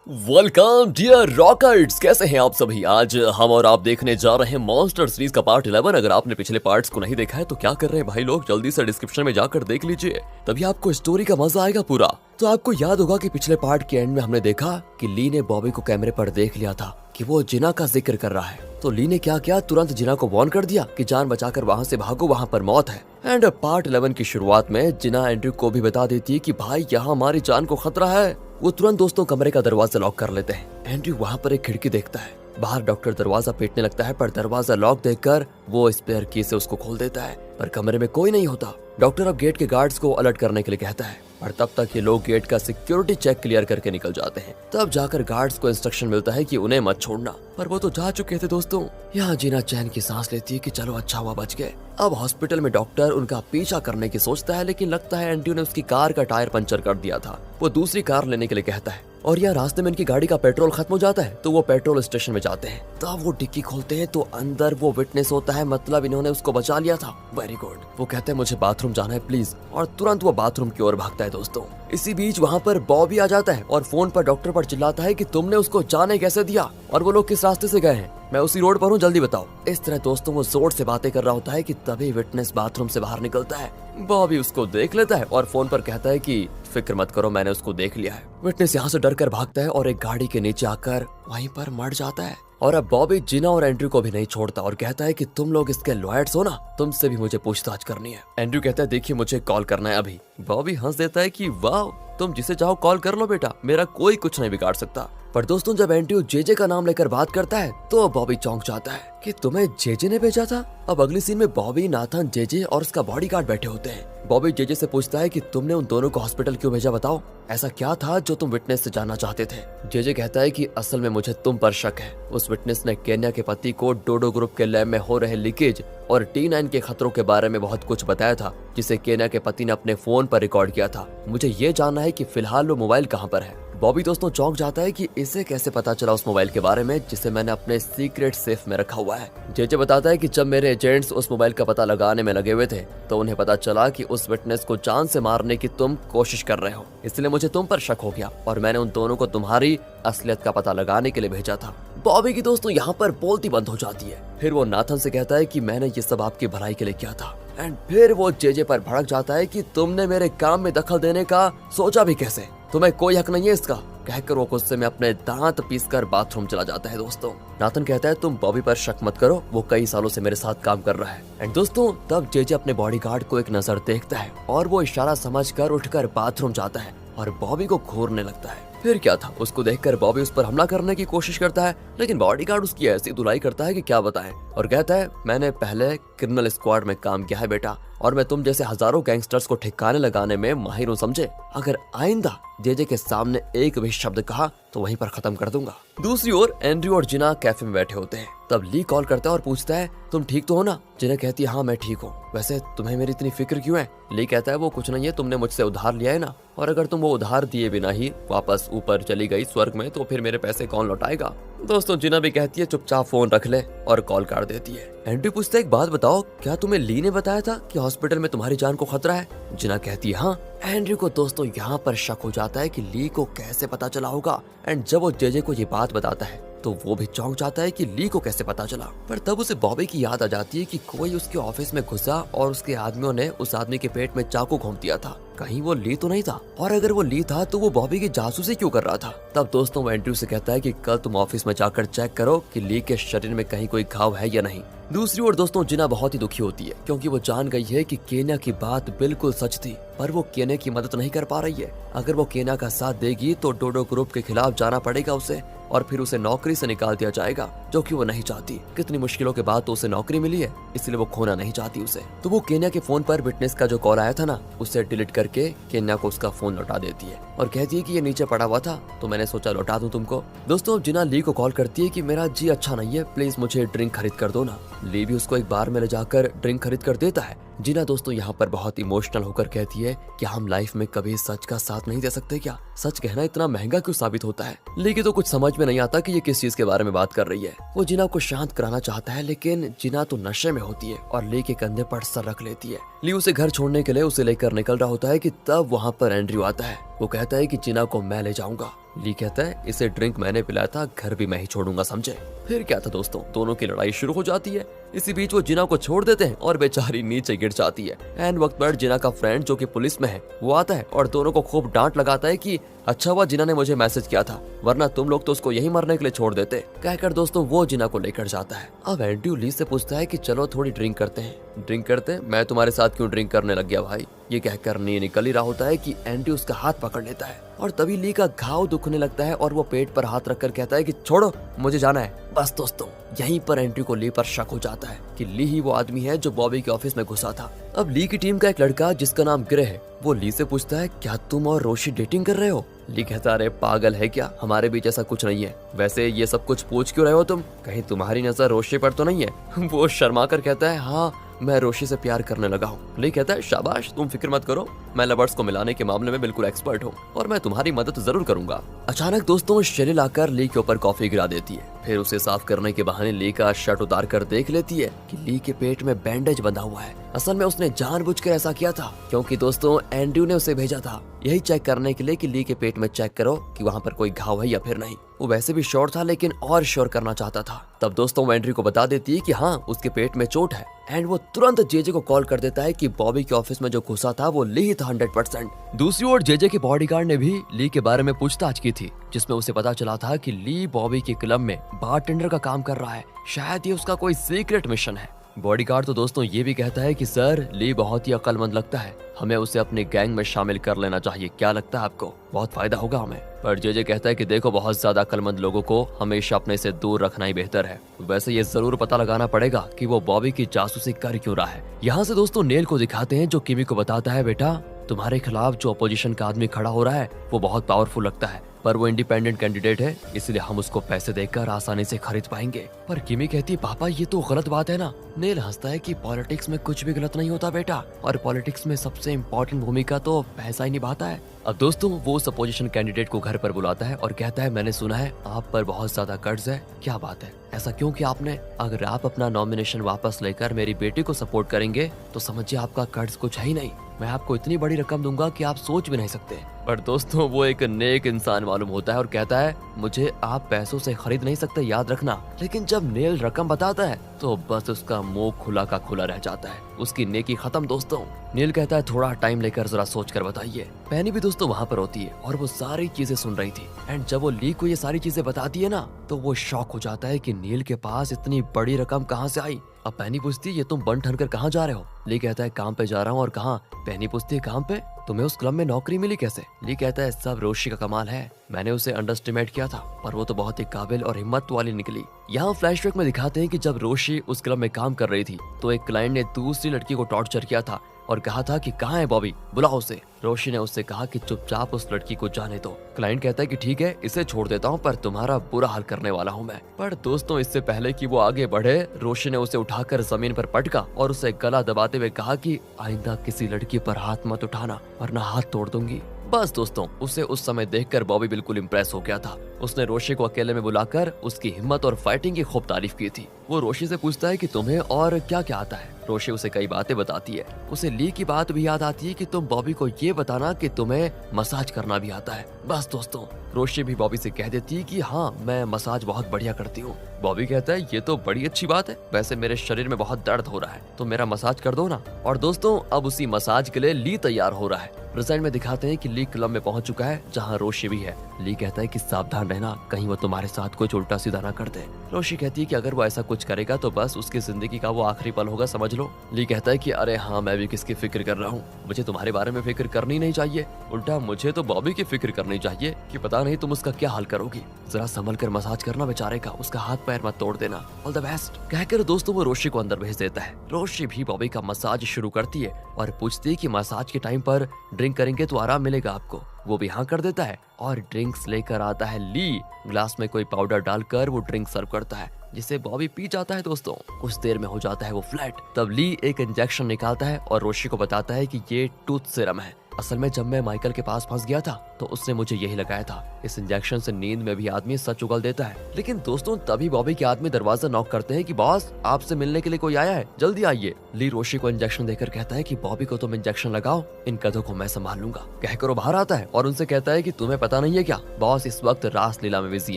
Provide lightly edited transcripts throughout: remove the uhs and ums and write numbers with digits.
Welcome dear रॉकर्ट्स, कैसे हैं आप सभी। आज हम और आप देखने जा रहे हैं मॉन्स्टर सीरीज का पार्ट 11। अगर आपने पिछले पार्ट्स को नहीं देखा है तो क्या कर रहे हैं भाई लोग, जल्दी से डिस्क्रिप्शन में जाकर देख लीजिए, तभी आपको स्टोरी का मजा आएगा पूरा। तो आपको याद होगा कि पिछले पार्ट के एंड में हमने देखा कि ली ने बॉबी को कैमरे पर देख लिया था कि वो जिना का जिक्र कर रहा है। तो ली ने क्या किया, तुरंत जिना को वार्न कर दिया कि जान बचाकर वहाँ से भागो, वहाँ पर मौत है। एंड पार्ट 11 की शुरुआत में जिना एंड्रयू को भी बता देती है कि भाई यहाँ हमारी जान को खतरा है। वो तुरंत दोस्तों कमरे का दरवाजा लॉक कर लेते हैं। एंड्रयू वहाँ पर एक खिड़की देखता है, बाहर डॉक्टर दरवाजा पीटने लगता है, पर दरवाजा लॉक देखकर वो स्पेयर की से उसको खोल देता है, पर कमरे में कोई नहीं होता। डॉक्टर अब गेट के गार्ड्स को अलर्ट करने के लिए कहता है, पर तब तक ये लोग गेट का सिक्योरिटी चेक क्लियर करके निकल जाते हैं। तब जाकर गार्ड्स को इंस्ट्रक्शन मिलता है कि उन्हें मत छोड़ना, पर वो तो जा चुके थे दोस्तों। यहाँ जीना चैन की सांस लेती है कि चलो अच्छा हुआ बच गए। अब हॉस्पिटल में डॉक्टर उनका पीछा करने की सोचता है, लेकिन लगता है एंड्रयू ने उसकी कार का टायर पंचर कर दिया था। वो दूसरी कार लेने के लिए कहता है और यहाँ रास्ते में इनकी गाड़ी का पेट्रोल खत्म हो जाता है, तो वो पेट्रोल स्टेशन में जाते हैं। तब वो डिक्की खोलते हैं तो अंदर वो विटनेस होता है, मतलब इन्होंने उसको बचा लिया था। Very good. वो कहते हैं मुझे बाथरूम जाना है प्लीज, और तुरंत वो बाथरूम की ओर भागता है दोस्तों। इसी बीच वहाँ पर बॉबी आ जाता है और फोन पर डॉक्टर पर चिल्लाता है कि तुमने उसको जाने कैसे दिया और वो लोग किस रास्ते से गए हैं, मैं उसी रोड पर हूँ, जल्दी बताओ। इस तरह दोस्तों वो जोर से बातें कर रहा होता है कि तभी विटनेस बाथरूम से बाहर निकलता है। बॉबी उसको देख लेता है और फोन पर कहता है कि फिक्र मत करो, मैंने उसको देख लिया है। विटनेस यहाँ से डर कर भागता है और एक गाड़ी के नीचे आकर वहीं पर मर जाता है। और अब बॉबी जिना और एंड्रयू को भी नहीं छोड़ता और कहता है कि तुम लोग इसके लॉयर्स हो ना, तुमसे भी मुझे पूछताछ करनी है। एंड्रयू कहता है देखिए मुझे कॉल करना है अभी। बॉबी हंस देता है कि वाह, तुम जिसे चाहो कॉल कर लो बेटा, मेरा कोई कुछ नहीं बिगाड़ सकता। पर दोस्तों जब एंड्रयू जेजे का नाम लेकर बात करता है तो बॉबी चौंक जाता है कि तुम्हें जेजे ने भेजा था। अब अगली सीन में बॉबी, नाथन, जेजे और उसका बॉडीगार्ड बैठे होते हैं। बॉबी जेजे से पूछता है कि तुमने उन दोनों को हॉस्पिटल क्यों भेजा, बताओ ऐसा क्या था जो तुम विटनेस से जानना चाहते थे। जेजे कहता है कि असल में मुझे तुम पर शक है। उस विटनेस ने केन्या के पति को डोडो ग्रुप के लैब में हो रहे लीकेज और T9 के खतरों के बारे में बहुत कुछ बताया था, जिसे केन्या के पति ने अपने फोन पर रिकॉर्ड किया था। मुझे ये जानना है कि फिलहाल वो मोबाइल कहाँ पर है। बॉबी दोस्तों चौंक जाता है कि इसे कैसे पता चला उस मोबाइल के बारे में जिसे मैंने अपने सीक्रेट सेफ में रखा हुआ है। जेजे बताता है कि जब मेरे एजेंट्स उस मोबाइल का पता लगाने में लगे हुए थे तो उन्हें पता चला कि उस विटनेस को जान से मारने की तुम कोशिश कर रहे हो, इसलिए मुझे तुम पर शक हो गया और मैंने उन दोनों को तुम्हारी असलियत का पता लगाने के लिए भेजा था। बॉबी की दोस्तों यहाँ पर बोलती बंद हो जाती है। फिर वो नाथन से कहता है कि मैंने ये सब आपकी भलाई के लिए किया था। एंड फिर वो जेजे पर भड़क जाता है कि तुमने मेरे काम में दखल देने का सोचा भी कैसे, तुम्हें कोई हक नहीं है इसका। कहकर वो गुस्से में अपने दांत पीसकर बाथरूम चला जाता है दोस्तों। नाथन कहता है तुम बॉबी पर शक मत करो, वो कई सालों से मेरे साथ काम कर रहा है। एंड दोस्तों तब जेजे अपने बॉडीगार्ड को एक नजर देखता है और वो इशारा समझकर उठकर बाथरूम जाता है और बॉबी को घूरने लगता है। फिर क्या था, उसको देखकर बॉबी उस पर हमला करने की कोशिश करता है, लेकिन बॉडीगार्ड उसकी ऐसी धुलाई करता है कि क्या बताएं, और कहता है मैंने पहले क्रिमिनल स्क्वाड में काम किया है बेटा, और मैं तुम जैसे हजारों गैंगस्टर्स को ठिकाने लगाने में माहिर हूँ समझे। अगर आइंदा जेजे के सामने एक भी शब्द कहा तो वहीं पर खत्म कर दूंगा। दूसरी ओर एंड्रयू और जिना कैफे में बैठे होते हैं। तब ली कॉल करता है और पूछता है तुम ठीक तो हो ना। जिना कहती है हाँ मैं ठीक हूँ, वैसे तुम्हें मेरी इतनी फिक्र क्यों है। ली कहता है वो कुछ नहीं है, तुमने मुझसे उधार लिया है ना, और अगर तुम वो उधार दिए बिना ही वापस ऊपर चली गई स्वर्ग में तो फिर मेरे पैसे कौन लौटाएगा। दोस्तों जिना भी कहती है चुपचाप फोन रख ले और कॉल काट देती है। एंड्रयू पूछता है एक बात बताओ, क्या तुम्हें ली ने बताया था कि हॉस्पिटल में तुम्हारी जान को खतरा है। जिना कहती है हाँ। एंड्रयू को दोस्तों यहाँ पर शक हो जाता है कि ली को कैसे पता चला होगा। एंड जब वो जेजे को ये बात बताता है तो वो भी चौंक जाता है कि ली को कैसे पता चला। पर तब उसे बॉबी की याद आ जाती है कि कोई उसके ऑफिस में घुसा और उसके आदमियों ने उस आदमी के पेट में चाकू घोंप दिया था। कहीं वो ली तो नहीं था, और अगर वो ली था तो वो बॉबी की जासूसी क्यों कर रहा था। तब दोस्तों वो एंड्रयू से कहता है कि कल तुम ऑफिस में जाकर चेक करो कि ली के शरीर में कहीं कोई घाव है या नहीं। दूसरी ओर दोस्तों जिना बहुत ही दुखी होती है क्योंकि वो जान गई है कि केन्या की बात बिल्कुल सच थी, पर वो केन्या की मदद नहीं कर पा रही है। अगर वो केन्या का साथ देगी तो डोडो ग्रुप के खिलाफ जाना पड़ेगा उसे, और फिर उसे नौकरी से निकाल दिया जाएगा, जो कि वो नहीं चाहती। कितनी मुश्किलों के बाद तो उसे नौकरी मिली है, इसलिए वो खोना नहीं चाहती उसे। तो वो केन्या के फोन पर विटनेस का जो कॉल आया था ना, उसे डिलीट करके केन्या को उसका फोन लौटा देती है और कहती है कि ये नीचे पड़ा हुआ था तो मैंने सोचा लौटा दूं तुमको। दोस्तों जिना ली को कॉल करती है कि मेरा जी अच्छा नहीं है, प्लीज मुझे ड्रिंक खरीद कर दो ना। ली भी उसको एक बार में ले जाकर ड्रिंक खरीद कर देता है। जिना दोस्तों यहाँ पर बहुत इमोशनल होकर कहती है कि हम लाइफ में कभी सच का साथ नहीं दे सकते क्या, सच कहना इतना महंगा क्यों साबित होता है। लेकिन तो कुछ समझ में नहीं आता कि ये किस चीज के बारे में बात कर रही है। वो जिना को शांत कराना चाहता है, लेकिन जिना तो नशे में होती है और ली के कंधे पर सर रख लेती है। ली उसे घर छोड़ने के लिए उसे लेकर निकल रहा होता है कि तब वहाँ पर एंड्रयू आता है। वो कहता है कि जिना को मैं ले जाऊंगा। ली कहता है इसे ड्रिंक मैंने पिलाया था, घर भी मैं ही छोड़ूंगा, समझे। फिर क्या था दोस्तों, दोनों की लड़ाई शुरू हो जाती है। इसी बीच वो जिना को छोड़ देते हैं और बेचारी नीचे गिर जाती है। एंड वक्त पर जिना का फ्रेंड जो कि पुलिस में है वो आता है और दोनों को खूब डांट लगाता है कि अच्छा हुआ जिना ने मुझे मैसेज किया था, वरना तुम लोग तो उसको यही मरने के लिए छोड़ देते। कहकर दोस्तों वो जिना को लेकर जाता है। अब एंड्रयू ली से पूछता है कि चलो थोड़ी ड्रिंक करते हैं। ड्रिंक करते? मैं तुम्हारे साथ क्यों ड्रिंक करने लग गया भाई। ये कहकर नी निकल ही रहा होता है कि एंड्रयू उसका हाथ पकड़ लेता है और तभी ली का घाव दुखने लगता है और वो पेट पर हाथ रखकर कहता है कि छोड़ो, मुझे जाना है। बस दोस्तों यहीं पर एंड्रयू को ली पर शक हो जाता है कि ली ही वो आदमी है जो बॉबी के ऑफिस में घुसा था। अब ली की टीम का एक लड़का जिसका नाम ग्रे है वो ली से पूछता है क्या तुम और रोशी डेटिंग कर रहे हो। ली कहता अरे पागल है क्या, हमारे बीच ऐसा कुछ नहीं है। वैसे ये सब कुछ पूछ क्यों रहे हो तुम, कहीं तुम्हारी नजर रोशी पर तो नहीं है। वो शर्मा कर कहता है हाँ मैं रोशी से प्यार करने लगा हूँ। ली कहता है शाबाश, तुम फिक्र मत करो, मैं लवर्स को मिलाने के मामले में बिल्कुल एक्सपर्ट हूँ और मैं तुम्हारी मदद जरूर करूंगा। अचानक दोस्तों शेरिल आकर ली के ऊपर कॉफी गिरा देती है। फिर उसे साफ करने के बहाने ली का शर्ट उतार कर देख लेती है कि ली के पेट में बैंडेज बंधा हुआ है। असल में उसने जानबूझकर ऐसा किया था क्योंकि दोस्तों एंड्रयू ने उसे भेजा था यही चेक करने के लिए कि ली के पेट में चेक करो कि वहाँ पर कोई घाव है या फिर नहीं। वो वैसे भी श्योर था लेकिन और श्योर करना चाहता था। तब दोस्तों वो एंड्रयू को बता देती है कि हाँ उसके पेट में चोट है। एंड वो तुरंत जेजे को कॉल कर देता है कि बॉबी के ऑफिस में जो घुसा था वो ली ही था 100%। दूसरी ओर जेजे के बॉडीगार्ड ने भी ली के बारे में पूछताछ की थी जिसमें उसे पता चला था कि ली बॉबी के क्लब में बारटेंडर का काम कर रहा है। शायद ये उसका कोई सीक्रेट मिशन है। बॉडीगार्ड तो दोस्तों ये भी कहता है कि सर ली बहुत ही अक्लमंद लगता है, हमें उसे अपने गैंग में शामिल कर लेना चाहिए, क्या लगता है आपको, बहुत फायदा होगा हमें। पर जेजे कहता है कि देखो बहुत ज्यादा अक्लमंद लोगों को हमेशा अपने से दूर रखना ही बेहतर है। वैसे ये जरूर पता लगाना पड़ेगा कि वो बॉबी की जासूसी कर क्यों रहा है। यहाँ से दोस्तों नेल को दिखाते हैं जो किमी को बताता है बेटा तुम्हारे खिलाफ जो अपोजिशन का आदमी खड़ा हो रहा है वो बहुत पावरफुल लगता है, पर वो इंडिपेंडेंट कैंडिडेट है इसलिए हम उसको पैसे देकर आसानी से खरीद पाएंगे। पर किमी कहती है पापा ये तो गलत बात है ना। नेल हंसता है कि पॉलिटिक्स में कुछ भी गलत नहीं होता बेटा, और पॉलिटिक्स में सबसे इम्पोर्टेंट भूमिका तो पैसा ही निभाता है। अब दोस्तों वो उस अपोजिशन कैंडिडेट को घर पर बुलाता है और कहता है मैंने सुना है आप पर बहुत ज्यादा कर्ज है, क्या बात है, ऐसा क्यों किया आपने? अगर आप अपना नॉमिनेशन वापस लेकर मेरी बेटी को सपोर्ट करेंगे तो समझिए आपका कर्ज कुछ है ही नहीं, मैं आपको इतनी बड़ी रकम दूंगा कि आप सोच भी नहीं सकते। पर दोस्तों वो एक नेक इंसान मालूम होता है और कहता है मुझे आप पैसों से खरीद नहीं सकते, याद रखना। लेकिन जब नेल रकम बताता है तो बस उसका मुंह खुला का खुला रह जाता है, उसकी नेकी खत्म। दोस्तों नेल कहता है थोड़ा टाइम लेकर जरा सोच कर बताइए। पैनी भी दोस्तों वहाँ पर होती है और वो सारी चीजें सुन रही थी। एंड जब वो ली को ये सारी चीजें बताती है ना तो वो शॉक हो जाता है कि नील के पास इतनी बड़ी रकम कहाँ से आई। अब पैनी पूछती है ये तुम बन ठन कर कहाँ जा रहे हो? ली कहता है काम पे जा रहा हूँ। और कहाँ? पैनी पूछती है काम पे? तुम्हें उस क्लब में नौकरी मिली कैसे? ली कहता है सब रोशी का कमाल है, मैंने उसे अंडरस्टिमेट किया था पर वो तो बहुत ही काबिल और हिम्मत वाली निकली। यहाँ फ्लैशबैक में दिखाते हैं कि जब रोशी उस क्लब में काम कर रही थी तो एक क्लाइंट ने दूसरी लड़की को टॉर्चर किया था और कहा था कि कहाँ है बॉबी, बुलाओ उसे। रोशी ने उससे कहा कि चुपचाप उस लड़की को जाने दो। क्लाइंट कहता है कि ठीक है इसे छोड़ देता हूँ पर तुम्हारा बुरा हाल करने वाला हूँ मैं। पर दोस्तों इससे पहले कि वो आगे बढ़े रोशी ने उसे उठाकर जमीन पर पटका और उसे गला दबाते हुए कहा कि आइंदा किसी लड़की पर हाथ मत उठाना वरना हाथ तोड़ दूंगी। बस दोस्तों उसे उस समय देखकर बॉबी बिल्कुल इम्प्रेस हो गया था। उसने रोशी को अकेले में बुलाकर उसकी हिम्मत और फाइटिंग की खूब तारीफ की थी। वो रोशी से पूछता है कि तुम्हें और क्या क्या आता है। रोशी उसे कई बातें बताती है। उसे ली की बात भी याद आती है कि तुम बॉबी को ये बताना कि तुम्हें मसाज करना भी आता है। बस दोस्तों रोशी भी बॉबी से कह देती है कि हाँ मैं मसाज बहुत बढ़िया करती हूँ। बॉबी कहता है ये तो बड़ी अच्छी बात है, वैसे मेरे शरीर में बहुत दर्द हो रहा है तो मेरा मसाज कर दो ना। और दोस्तों अब उसी मसाज के लिए ली तैयार हो रहा है। प्रेजेंट में दिखाते हैं कि ली क्लब में पहुंच चुका है जहां रोशी भी है। ली कहता है कि सावधान रहना कहीं वो तुम्हारे साथ कुछ उल्टा सीधा ना कर दे। रोशी कहती है कि अगर वो ऐसा कुछ करेगा तो बस उसकी जिंदगी का वो आखिरी पल होगा, समझ लो। ली कहता है कि अरे हाँ मैं भी किसकी फिक्र कर रहा हूँ, मुझे तुम्हारे बारे में फिक्र करनी नहीं चाहिए, उल्टा मुझे तो बॉबी की फिक्र करनी चाहिए कि पता नहीं तुम उसका क्या हाल करोगी। जरा संभल कर मसाज करना बेचारे का, उसका हाथ पैर मत तोड़ देना, ऑल द बेस्ट। कहकर दोस्तों वो रोशी को अंदर भेज देता है। रोशी भी बॉबी का मसाज शुरू करती है और पूछती है कि मसाज के टाइम पर ड्रिंक करेंगे तो आराम मिलेगा आपको। वो भी हाँ कर देता है और ड्रिंक्स लेकर आता है ली। ग्लास में कोई पाउडर डालकर वो ड्रिंक सर्व करता है जिसे बॉबी पी जाता है दोस्तों। कुछ देर में हो जाता है वो फ्लैट। तब ली एक इंजेक्शन निकालता है और रोशी को बताता है कि ये टूथ सीरम है। असल में जब मैं माइकल के पास फंस गया था तो उसने मुझे यही लगाया था। इस इंजेक्शन से नींद में भी आदमी सच उगल देता है। लेकिन दोस्तों तभी बॉबी के आदमी दरवाजा नॉक करते हैं कि बॉस आपसे मिलने के लिए कोई आया है, जल्दी आइए। ली रोशी को इंजेक्शन देकर कहता है कि बॉबी को तुम इंजेक्शन लगाओ, इन कदों को मैं संभाल लूंगा। कहकर वो बाहर आता है और उनसे कहता है कि तुम्हें पता नहीं है क्या, बॉस इस वक्त रासलीला में बिजी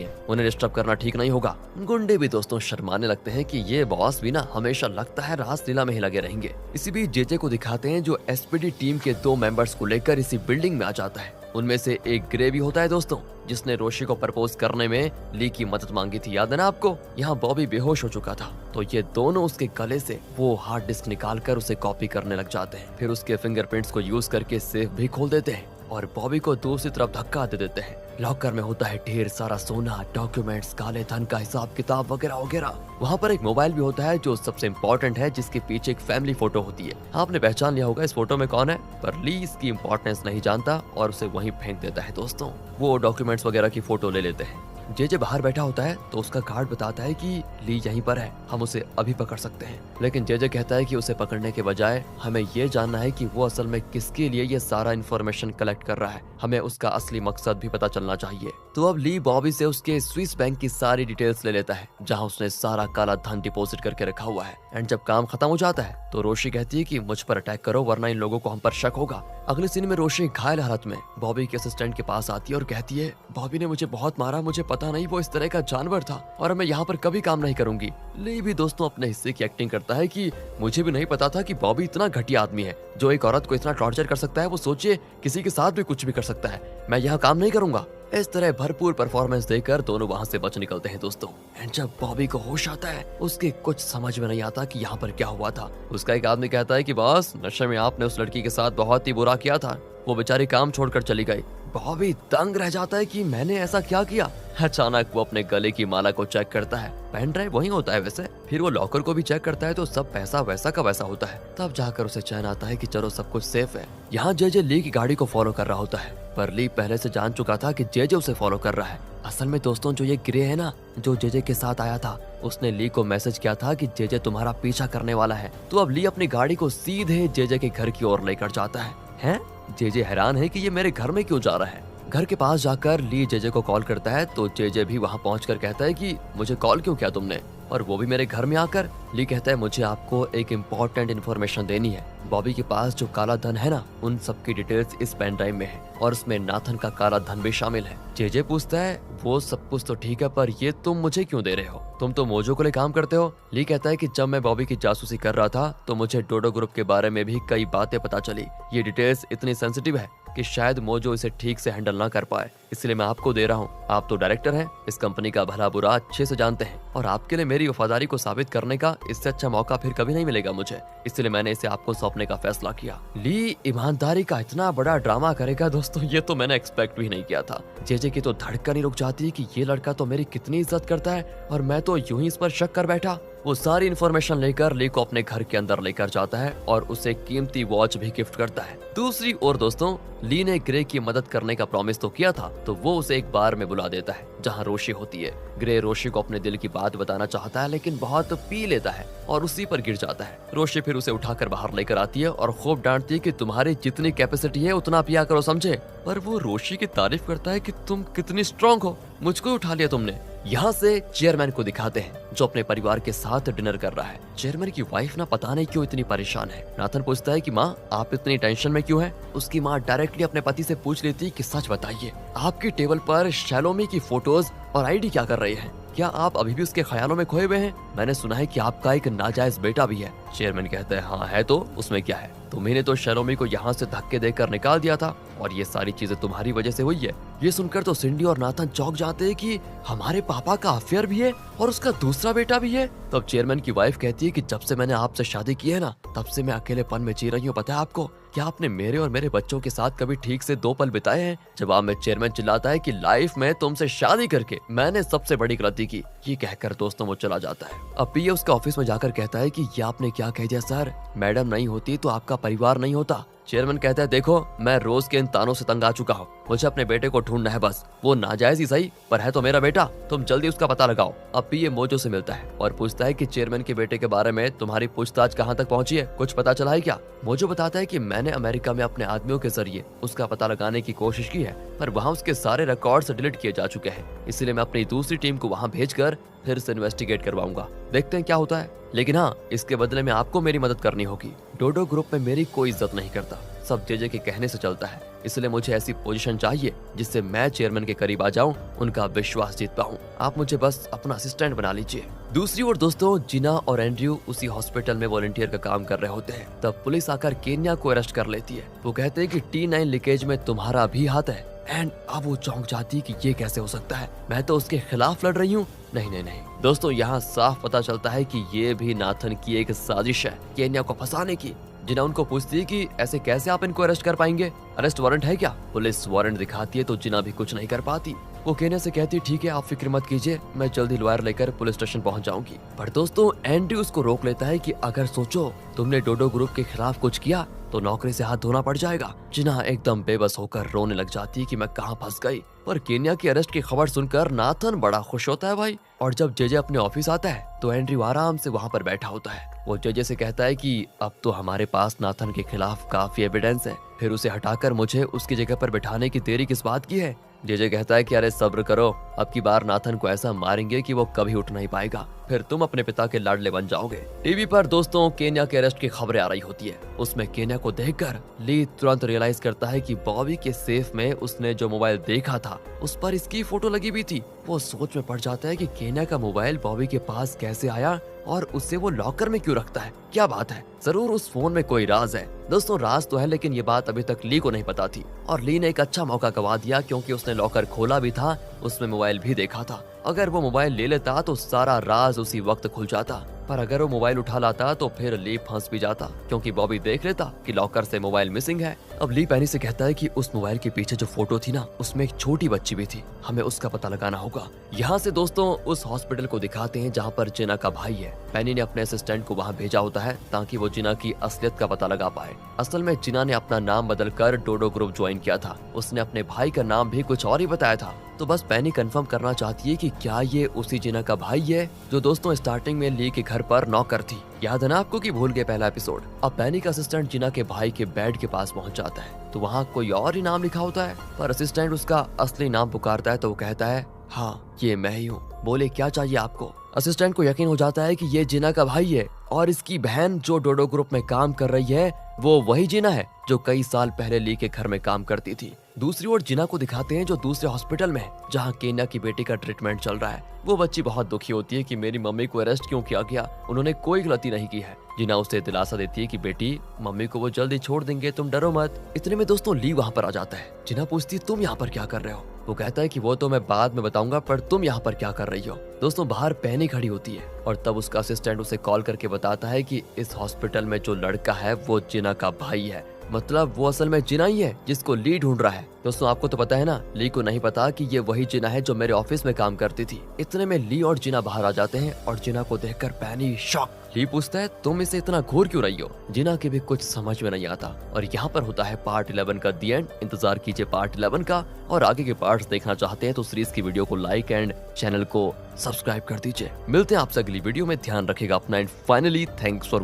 है, उन्हें डिस्टर्ब करना ठीक नहीं होगा। गुंडे भी दोस्तों शर्माने लगते हैं कि ये बॉस भी ना हमेशा लगता है रासलीला में ही लगे रहेंगे। इसी बीच जेजे को दिखाते हैं जो एसपीडी टीम के 2 मेंबर्स को लेकर इसी बिल्डिंग में आ जाता है। उनमें से एक ग्रे भी होता है दोस्तों, जिसने रोशी को प्रपोज करने में ली की मदद मांगी थी, याद है ना आपको। यहाँ बॉबी बेहोश हो चुका था तो ये दोनों उसके गले से वो हार्ड डिस्क निकालकर उसे कॉपी करने लग जाते हैं। फिर उसके फिंगरप्रिंट्स को यूज करके सेफ भी खोल देते हैं और बॉबी को दूसरी तरफ धक्का दे देते हैं। लॉकर में होता है ढेर सारा सोना, डॉक्यूमेंट्स, काले धन का हिसाब किताब वगैरह वगैरह। वहाँ पर एक मोबाइल भी होता है जो सबसे इम्पोर्टेंट है, जिसके पीछे एक फैमिली फोटो होती है। आपने पहचान लिया होगा इस फोटो में कौन है, पर ली इसकी इम्पोर्टेंस नहीं जानता और उसे वहीं फेंक देता है दोस्तों। वो डॉक्यूमेंट्स वगैरह की फोटो ले लेते हैं। जेजे बाहर बैठा होता है तो उसका गार्ड बताता है कि ली यहीं पर है, हम उसे अभी पकड़ सकते हैं। लेकिन जेजे कहता है कि उसे पकड़ने के बजाय हमें ये जानना है कि वो असल में किसके लिए ये सारा इन्फॉर्मेशन कलेक्ट कर रहा है, हमें उसका असली मकसद भी पता चलना चाहिए। तो अब ली बॉबी से उसके स्विस बैंक की सारी डिटेल्स ले लेता है, जहाँ उसने सारा काला धन डिपॉजिट करके रखा हुआ है। एंड जब काम खत्म हो जाता है तो रोशी कहती है कि मुझ पर अटैक करो वरना इन लोगों को हम पर शक होगा। अगले सीन में रोशी घायल हालत में बॉबी के असिस्टेंट के पास आती है और कहती है बॉबी ने मुझे बहुत मारा, मुझे पता नहीं वो इस तरह का जानवर था और मैं यहाँ पर कभी काम नहीं करूंगी। ली भी दोस्तों अपने हिस्से की एक्टिंग करता है कि मुझे भी नहीं पता था कि बॉबी इतना घटिया आदमी है जो एक औरत को इतना टॉर्चर कर सकता है। वो सोचिए किसी के साथ भी कुछ भी कर सकता है, मैं यहाँ काम नहीं करूंगा। इस तरह भरपूर परफॉर्मेंस देकर दोनों वहाँ से बच निकलते हैं दोस्तों। एंड जब बॉबी को होश आता है उसके कुछ समझ में नहीं आता कि यहाँ पर क्या हुआ था। उसका एक आदमी कहता है कि बॉस नशे में आपने उस लड़की के साथ बहुत ही बुरा किया था, वो बेचारी काम छोड़कर चली गई। बॉबी दंग रह जाता है कि मैंने ऐसा क्या किया। अचानक वो अपने गले की माला को चेक करता है, पेन ड्राइव वहीं होता है वैसे। फिर वो लॉकर को भी चेक करता है तो सब पैसा वैसा का वैसा होता है। तब जाकर उसे चैन आता है कि चलो सब कुछ सेफ है। यहाँ जेजे ली की गाड़ी को फॉलो कर रहा होता है, पर ली पहले से जान चुका था कि जेजे उसे फॉलो कर रहा है। असल में दोस्तों जो ये ग्रे है ना, जो जेजे के साथ आया था, उसने ली को मैसेज किया था कि जेजे तुम्हारा पीछा करने वाला है। तो अब ली अपनी गाड़ी को सीधे जेजे के घर की ओर लेकर जाता है। जेजे हैरान है कि ये मेरे घर में क्यों जा रहा है। घर के पास जाकर ली जेजे को कॉल करता है तो जेजे भी वहाँ पहुंचकर कहता है कि मुझे कॉल क्यों किया तुमने, और वो भी मेरे घर में आकर। ली कहता है मुझे आपको एक इम्पोर्टेंट इन्फॉर्मेशन देनी है। बॉबी के पास जो काला धन है ना, उन सब की डिटेल्स इस पेन ड्राइव में है और उसमें नाथन का काला धन भी शामिल है। जेजे पूछता है वो सब कुछ तो ठीक है, पर ये तुम मुझे क्यों दे रहे हो, तुम तो मोजो के लिए काम करते हो। ली कहता है कि जब मैं बॉबी की जासूसी कर रहा था तो मुझे डोडो ग्रुप के बारे में भी कई बातें पता चली। ये डिटेल्स इतनी सेंसिटिव है कि शायद मोजो इसे ठीक से हैंडल ना कर पाए, इसलिए मैं आपको दे रहा हूँ। आप तो डायरेक्टर हैं, इस कंपनी का भला बुरा अच्छे से जानते हैं और आपके लिए मेरी वफादारी को साबित करने का इससे अच्छा मौका फिर कभी नहीं मिलेगा मुझे, इसलिए मैंने इसे आपको सौंपने का फैसला किया। ली ईमानदारी का इतना बड़ा ड्रामा करेगा दोस्तों, ये तो मैंने एक्सपेक्ट भी नहीं किया था। जेजे की तो धड़कन ही रुक जाती है कि ये लड़का तो मेरी कितनी इज्जत करता है और मैं तो यूं ही इस पर शक कर बैठा। वो सारी इन्फॉर्मेशन लेकर ली को अपने घर के अंदर लेकर जाता है और उसे कीमती वॉच भी गिफ्ट करता है। दूसरी ओर दोस्तों ली ने ग्रे की मदद करने का प्रॉमिस तो किया था, तो वो उसे एक बार में बुला देता है जहाँ रोशी होती है। ग्रे रोशी को अपने दिल की बात बताना चाहता है लेकिन बहुत पी लेता है और उसी पर गिर जाता है। रोशी फिर उसे उठाकर बाहर लेकर आती है और खूब डांटती है कि तुम्हारी जितनी कैपेसिटी है उतना पिया करो, समझे। पर वो रोशी की तारीफ करता है कि तुम कितनी स्ट्रांग हो, मुझको उठा लिया तुमने। यहाँ से चेयरमैन को दिखाते हैं जो अपने परिवार के साथ डिनर कर रहा है। चेयरमैन की वाइफ ना पता नहीं क्यों इतनी परेशान है। नाथन पूछता है कि माँ आप इतनी टेंशन में क्यों हैं? उसकी माँ डायरेक्टली अपने पति से पूछ लेती है कि सच बताइए, आपकी टेबल पर शैलोमी की फोटोज और आईडी क्या कर रहे हैं? क्या आप अभी भी उसके ख्यालों में खोए हुए हैं? मैंने सुना है कि आपका एक नाजायज बेटा भी है। चेयरमैन कहता है हाँ है, तो उसमें क्या है, तुम्ही ने तो शैलोमी को यहाँ से धक्के देकर निकाल दिया था और ये सारी चीजें तुम्हारी वजह से हुई है। ये सुनकर तो सिंडी और नाथन चौंक जाते हैं कि हमारे पापा का अफेयर भी है और उसका दूसरा बेटा भी है। तब चेयरमैन की वाइफ कहती है कि जब से मैंने आपसे शादी की है ना, तब से मैं अकेलेपन में जी रही हूँ, पता है आपको? क्या आपने मेरे और मेरे बच्चों के साथ कभी ठीक से 2 पल बिताए हैं? जवाब में चेयरमैन चिल्लाता है कि लाइफ में तुमसे शादी करके मैंने सबसे बड़ी गलती की। ये कहकर दोस्तों वो चला जाता है। अब पीए उसके ऑफिस में जाकर कहता है कि ये आपने क्या कह दिया सर, मैडम नहीं होती तो आपका परिवार नहीं होता। चेयरमैन कहता है देखो मैं रोज के इन तानों से तंग आ चुका हूँ, मुझे अपने बेटे को ढूंढना है बस। वो नाजायज ही सही पर है तो मेरा बेटा, तुम जल्दी उसका पता लगाओ। अब भी ये मोजो से मिलता है और पूछता है कि चेयरमैन के बेटे के बारे में तुम्हारी पूछताछ कहाँ तक पहुंची है, कुछ पता चला है क्या? मोजो बताता है कि मैंने अमेरिका में अपने आदमियों के जरिए उसका पता लगाने की कोशिश की है पर वहाँ उसके सारे रिकॉर्ड्स डिलीट किए जा चुके हैं, इसलिए मैं अपनी दूसरी टीम को वहाँ भेजकर फिर से इन्वेस्टिगेट करवाऊंगा, देखते हैं क्या होता है। लेकिन हाँ, इसके बदले में आपको मेरी मदद करनी होगी। डोडो ग्रुप में मेरी कोई इज्जत नहीं करता, सब जेजे के कहने से चलता है, इसलिए मुझे ऐसी पोजीशन चाहिए जिससे मैं चेयरमैन के करीब आ जाऊं, उनका विश्वास जीत पाऊं। आप मुझे बस अपना असिस्टेंट बना लीजिए। दूसरी ओर दोस्तों, जिना और एंड्रयू उसी हॉस्पिटल में वॉलंटियर का काम कर रहे होते हैं। तब पुलिस आकर केन्या को अरेस्ट कर लेती है। वो कहते हैं कि T9 लीकेज में तुम्हारा भी हाथ है। एंड अब वो चौंक जाती है कि ये कैसे हो सकता है, मैं तो उसके खिलाफ लड़ रही हूँ। नहीं नहीं नहीं दोस्तों, यहाँ साफ पता चलता है कि ये भी नाथन की एक साजिश है केन्या को फंसाने की। जिना उनको पूछती है कि ऐसे कैसे आप इनको अरेस्ट कर पाएंगे, अरेस्ट वारंट है क्या? पुलिस वारंट दिखाती है तो जिना भी कुछ नहीं कर पाती। वो केन्या से कहती है ठीक है आप फिक्र मत कीजिए, मैं जल्दी लॉयर लेकर पुलिस स्टेशन पहुंच जाऊंगी। पर दोस्तों एंड्रयू उसको रोक लेता है कि अगर सोचो तुमने डोडो ग्रुप के खिलाफ कुछ किया तो नौकरी से हाथ धोना पड़ जाएगा। जिना एकदम बेबस होकर रोने लग जाती है कि मैं कहाँ फंस गई। पर केन्या की अरेस्ट की खबर सुनकर नाथन बड़ा खुश होता है भाई। और जब जेजे अपने ऑफिस आता है तो एंड्रयू आराम से वहाँ पर बैठा होता है। वो जेजे से कहता है कि अब तो हमारे पास नाथन के खिलाफ काफी एविडेंस है, फिर उसे हटाकर मुझे उसकी जगह पर बैठाने की देरी किस बात की है? जेजे कहता है कि अरे सब्र करो, अब की बार नाथन को ऐसा मारेंगे कि वो कभी उठ नहीं पाएगा, फिर तुम अपने पिता के लाडले बन जाओगे। टीवी पर दोस्तों केन्या के अरेस्ट की खबरें आ रही होती है। उसमें केन्या को देखकर ली तुरंत रियलाइज करता है कि बॉबी के सेफ में उसने जो मोबाइल देखा था उस पर इसकी फोटो लगी हुई थी। वो सोच में पड़ जाता है कि केन्या का मोबाइल बॉबी के पास कैसे आया और उससे वो लॉकर में क्यों रखता है, क्या बात है, जरूर उस फोन में कोई राज है। दोस्तों राज तो है लेकिन ये बात अभी तक ली को नहीं पता थी और ली ने एक अच्छा मौका गवा दिया क्योंकि उसने लॉकर खोला भी था, उसमें मोबाइल भी देखा था। अगर वो मोबाइल ले लेता तो सारा राज उसी वक्त खुल जाता, पर अगर वो मोबाइल उठा लाता तो फिर ली फंस भी जाता क्योंकि बॉबी देख लेता कि लॉकर से मोबाइल मिसिंग है। अब ली पैनी से कहता है कि उस मोबाइल के पीछे जो फोटो थी ना उसमें एक छोटी बच्ची भी थी, हमें उसका पता लगाना होगा। यहाँ से दोस्तों उस हॉस्पिटल को दिखाते हैं जहाँ पर जिना का भाई है। पैनी ने अपने असिस्टेंट को वहाँ भेजा होता है ताकि वो जिना की असलियत का पता लगा पाए। असल में जिना ने अपना नाम बदलकर डोडो ग्रुप ज्वाइन किया था, उसने अपने भाई का नाम भी कुछ और ही बताया था। तो बस पैनी कंफर्म करना चाहती है कि क्या ये उसी जिना का भाई है जो दोस्तों स्टार्टिंग में ली के घर पर नौकर थी। याद है ना आपको कि भूल गए पहला एपिसोड। अब पैनी का असिस्टेंट जिना के भाई के बेड के पास पहुंच जाता है तो वहाँ कोई और ही नाम लिखा होता है, पर असिस्टेंट उसका असली नाम पुकारता है तो वो कहता है हाँ ये मैं ही हूँ, बोले क्या चाहिए आपको। असिस्टेंट को यकीन हो जाता है कि ये जिना का भाई है और इसकी बहन जो डोडो ग्रुप में काम कर रही है वो वही जिना है जो कई साल पहले ली के घर में काम करती थी। दूसरी ओर जिना को दिखाते हैं जो दूसरे हॉस्पिटल में है जहाँ केन्या की बेटी का ट्रीटमेंट चल रहा है। वो बच्ची बहुत दुखी होती है कि मेरी मम्मी को अरेस्ट क्यों किया गया, उन्होंने कोई गलती नहीं की है। जिना उसे दिलासा देती है कि बेटी मम्मी को वो जल्दी छोड़ देंगे, तुम डरो मत। इतने में दोस्तों ली वहाँ पर आ जाता है। जिना पूछती है तुम यहाँ पर क्या कर रहे हो? वो कहता है कि वो तो मैं बाद में बताऊंगा, पर तुम यहाँ पर क्या कर रही हो? दोस्तों बाहर पैनी खड़ी होती है और तब उसका असिस्टेंट उसे कॉल करके बताता है कि इस हॉस्पिटल में जो लड़का है वो जिना का भाई है, मतलब वो असल में जिना ही है जिसको ली ढूंढ रहा है। दोस्तों आपको तो पता है ना, ली को नहीं पता कि ये वही जिना है जो मेरे ऑफिस में काम करती थी। इतने में ली और जिना बाहर आ जाते हैं और जिना को देखकर पैनी शॉक। ली पूछता है तुम इसे इतना घूर क्यों रही हो? जिना के भी कुछ समझ में नहीं आता। और यहाँ पर होता है पार्ट 11 का दी एंड। इंतजार कीजिए पार्ट 11 का, और आगे के पार्ट्स देखना चाहते हैं तो सीरीज की वीडियो को लाइक एंड चैनल को सब्सक्राइब कर दीजिए। मिलते हैं आपसे अगली वीडियो में, ध्यान रखिएगा अपना एंड फाइनली थैंक्स फॉर